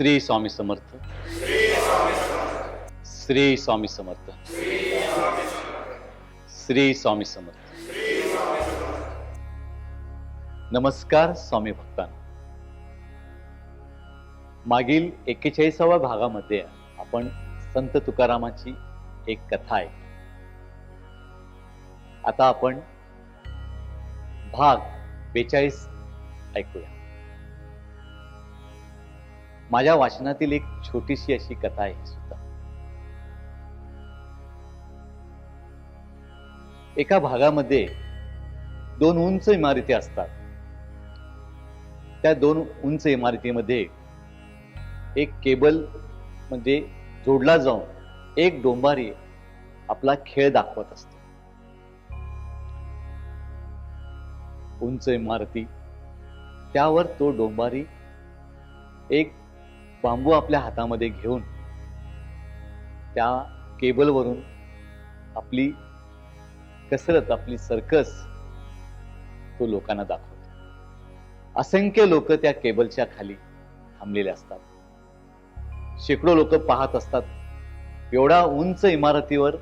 श्री स्वामी समर्थ. श्री स्वामी समर्थ. श्री स्वामी समर्थ. नमस्कार स्वामी भक्तांनो. मागील 41व्या भागामध्ये आपण संत तुकारामाची एक कथा आहे. आता आपण भाग 42 ऐकूया. माझ्या वाचनातील एक छोटीशी अशी कथा आहे सुद्धा. एका भागामध्ये 2 उंच इमारती असतात. त्या 2 उंच इमारतीमध्ये एक केबल म्हणजे जोडला जाऊन एक डोंबारी आपला खेळ दाखवत असतो. उंच इमारती, त्यावर तो डोंबारी एक बांबू आपल्या हातामध्ये घेऊन त्या केबलवरून आपली कसरत, आपली सर्कस तो लोकांना दाखवतो. असंख्य लोक त्या केबलच्या खाली थांबलेले असतात. शेकडो लोक पाहत असतात. एवढा उंच इमारतीवर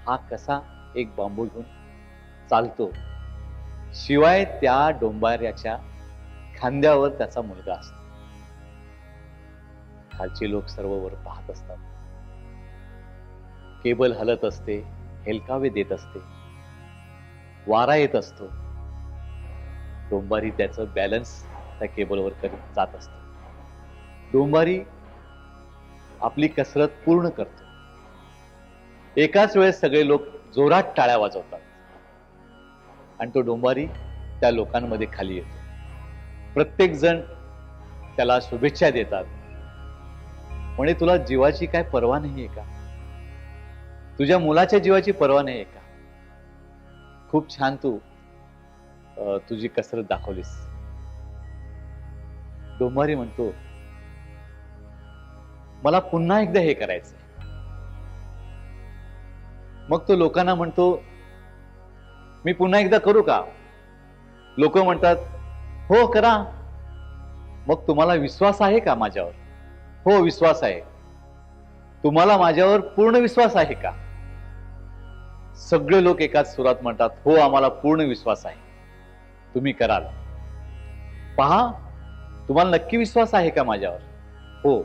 हा कसा एक बांबू घेऊन चालतो. शिवाय त्या डोंबाऱ्याच्या खांद्यावर त्याचा मुलगा असतो. खालचे लोक सर्व वर पाहत असतात. केबल हलत असते, हेलकावे देत असते, वारा येत असतो. डोंबारी त्याचं बॅलन्स त्या केबलवर करीत जात असते. डोंबारी आपली कसरत पूर्ण करतो. एकाच वेळेस सगळे लोक जोरात टाळ्या वाजवतात आणि तो डोंबारी त्या लोकांमध्ये खाली येतो. प्रत्येक जण त्याला शुभेच्छा देतात. म्हणे, तुला जीवाची काय पर्वा नाहीये का? तुझ्या मुलाच्या जीवाची पर्वा नाहीये का? खूप छान तू तुझी कसरत दाखवलीस. डोंबारी म्हणतो, मला पुन्हा एकदा हे करायचंय. मग तो लोकांना म्हणतो, मी पुन्हा एकदा करू का? लोक म्हणतात, हो करा. मग तुम्हाला विश्वास आहे का माझ्यावर? हो, विश्वास आहे. तुम्हाला माझ्यावर पूर्ण विश्वास आहे का? सगळे लोक एकाच सुरात म्हणतात, हो, आम्हाला पूर्ण विश्वास आहे. तुम्ही कराल. पहा, तुम्हाला नक्की विश्वास आहे का माझ्यावर? हो.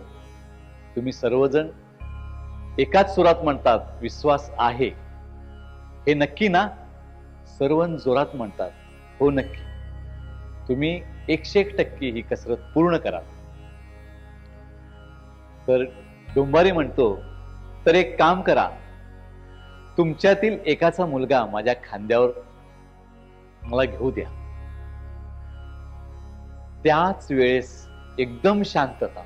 तुम्ही सर्वजण एकाच सुरात म्हणतात, विश्वास आहे. हे नक्की ना? सर्व जोरात म्हणतात, हो नक्की. तुम्ही 101% ही कसरत पूर्ण करा. तर डोंबारी म्हणतो, तर एक काम करा, तुमच्यातील एकाचा मुलगा माझ्या खांद्यावर मला घेऊ द्या. त्याच वेळेस एकदम शांतता.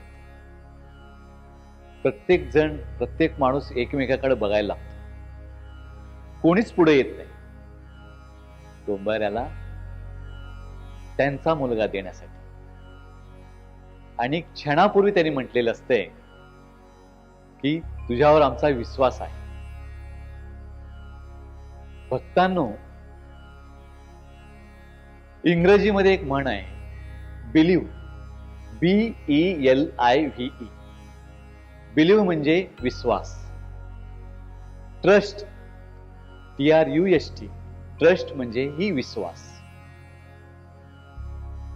प्रत्येक जण, प्रत्येक माणूस एकमेकाकडे बघायला लागतो. कोणीच पुढे येत नाही डोंबाऱ्याला त्यांचा मुलगा देण्यासाठी. आणि क्षणापूर्वी त्यांनी म्हटलेलं असते की तुझ्यावर आमचा विश्वास आहे. भक्तांनो, इंग्रजीमध्ये एक म्हण आहे, बिलीव्ह, BELIVE. बिलीव्ह म्हणजे विश्वास. ट्रस्ट, TRUST, ट्रस्ट म्हणजे ही विश्वास.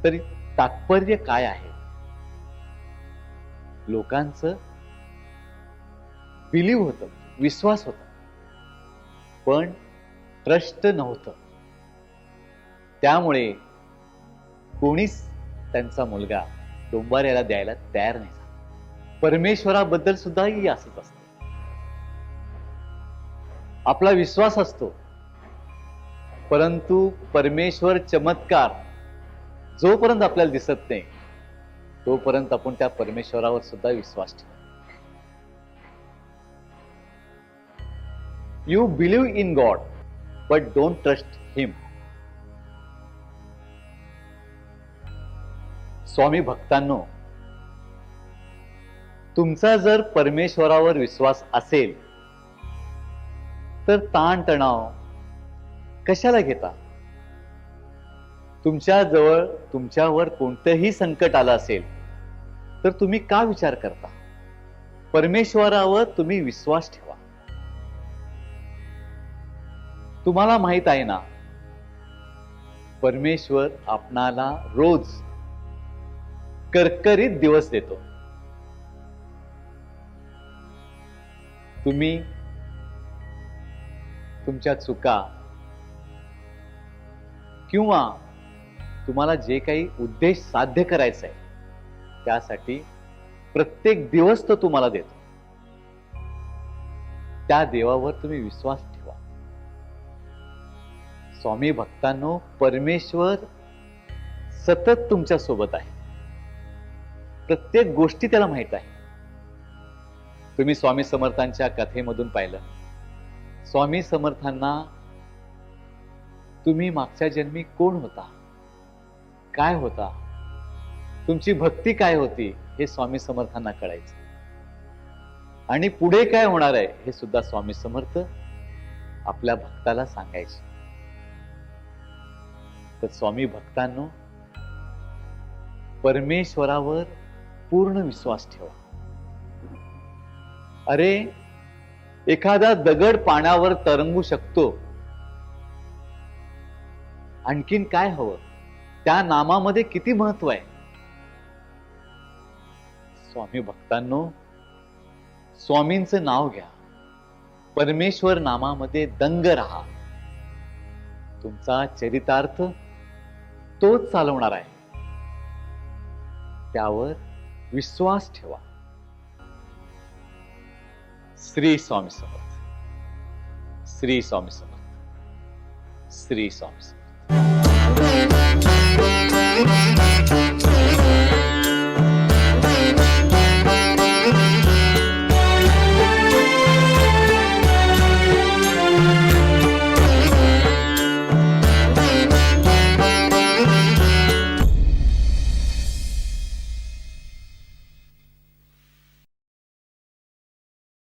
तरी तात्पर्य काय आहे? लोकांचं बिलीव्ह होतं, विश्वास होता, पण ट्रस्ट नव्हतं. त्यामुळे कोणीच त्यांचा मुलगा डोंबाऱ्याला द्यायला तयार नाही झाला. परमेश्वराबद्दल सुद्धा ही असंच असतं. आपला विश्वास असतो, परंतु परमेश्वर चमत्कार जोपर्यंत आपल्याला दिसत नाही तोपर्यंत आपण त्या परमेश्वरावर सुद्धा विश्वास ठेवतो. You believe in God, but don't trust Him. स्वामी भक्तांनो, तुमचा जर परमेश्वरावर विश्वास असेल तर ताणतणाव कशाला घेता? तुमच्या जवळ तुमच्यावर कोणतंही संकट आलं असेल तर तुम्ही का विचार करता? परमेश्वरावर तुम्ही विश्वास ठेवा. तुम्हाला माहित आहे ना, परमेश्वर आपणाला रोज करकरीत दिवस देतो. तुम्ही तुमच्या चुका किंवा तुम्हाला जे काही उद्देश साध्य करायचा आहे त्यासाठी प्रत्येक दिवस तो तुम्हाला देतो. त्या देवावर तुम्ही विश्वास ठेवा. स्वामी भक्तांनो, परमेश्वर सतत तुमच्या सोबत आहे. प्रत्येक गोष्टी त्याला माहित आहे. तुम्ही स्वामी समर्थांच्या कथेमधून पाहिलं, स्वामी समर्थांना तुम्ही मागच्या जन्मी कोण होता, काय होता, तुमची भक्ती काय होती हे स्वामी समर्थांना कळायचं. आणि पुढे काय होणार आहे हे सुद्धा स्वामी समर्थ आपल्या भक्ताला सांगायचे. तर स्वामी भक्तांनो, परमेश्वरावर पूर्ण विश्वास ठेवा. अरे, एखादा दगड पाण्यावर तरंगू शकतो, आणखीन काय हवं? त्या नामामध्ये किती महत्व आहे. स्वामी भक्तांनो, स्वामींचं नाव घ्या. परमेश्वर नामामध्ये दंग राहा. तुमचा चरितार्थ तोच चालवणार आहे. त्यावर विश्वास ठेवा. श्री स्वामी समर्थ. श्री स्वामी समर्थ. श्री स्वामी समर्थ.